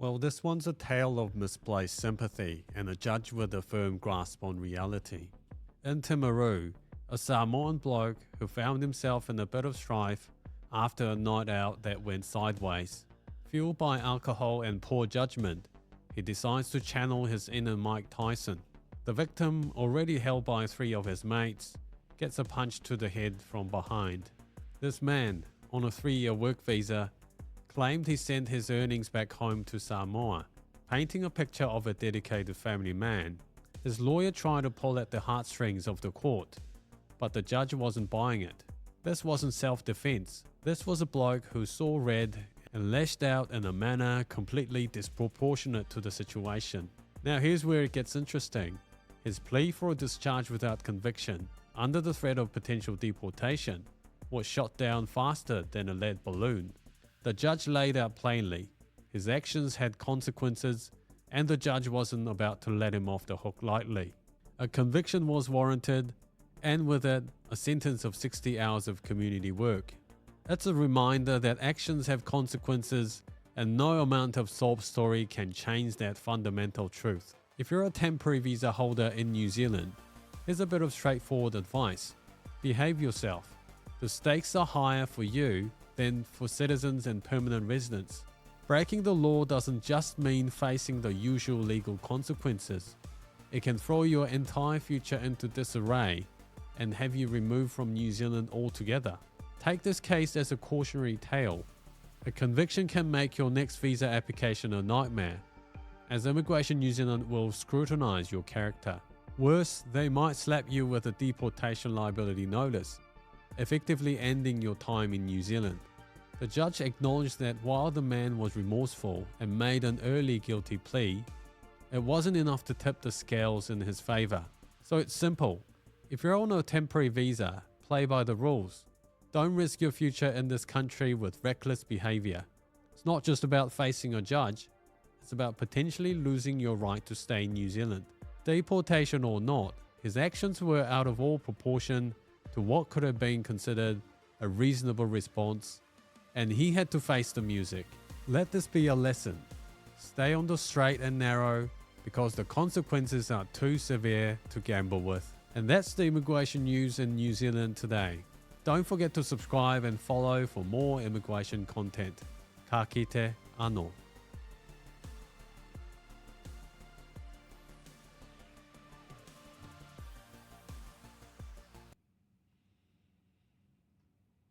Well, this one's a tale of misplaced sympathy and a judge with a firm grasp on reality. In Timaru, a Samoan bloke who found himself in a bit of strife after a night out that went sideways. Fueled by alcohol and poor judgment, he decides to channel his inner Mike Tyson. The victim, already held by three of his mates, gets a punch to the head from behind. This man, on a 3-year work visa, claimed he sent his earnings back home to Samoa, painting a picture of a dedicated family man. His lawyer tried to pull at the heartstrings of the court, but the judge wasn't buying it. This wasn't self-defense. This was a bloke who saw red and lashed out in a manner completely disproportionate to the situation. Now here's where it gets interesting. His plea for a discharge without conviction, under the threat of potential deportation, was shot down faster than a lead balloon. The judge laid out plainly, his actions had consequences, and the judge wasn't about to let him off the hook lightly. A conviction was warranted, and with it, a sentence of 60 hours of community work. It's a reminder that actions have consequences, and no amount of sob story can change that fundamental truth. If you're a temporary visa holder in New Zealand, here's a bit of straightforward advice. Behave yourself. The stakes are higher for you than for citizens and permanent residents. Breaking the law doesn't just mean facing the usual legal consequences. It can throw your entire future into disarray and have you removed from New Zealand altogether. Take this case as a cautionary tale. A conviction can make your next visa application a nightmare, as Immigration New Zealand will scrutinise your character. Worse, they might slap you with a deportation liability notice, effectively ending your time in New Zealand. The judge acknowledged that while the man was remorseful and made an early guilty plea, it wasn't enough to tip the scales in his favour. So it's simple. If you're on a temporary visa, play by the rules. Don't risk your future in this country with reckless behaviour. It's not just about facing a judge, it's about potentially losing your right to stay in New Zealand. Deportation or not, his actions were out of all proportion to what could have been considered a reasonable response, and he had to face the music. Let this be a lesson. Stay on the straight and narrow because the consequences are too severe to gamble with. And that's the immigration news in New Zealand today. Don't forget to subscribe and follow for more immigration content. Ka kite anō.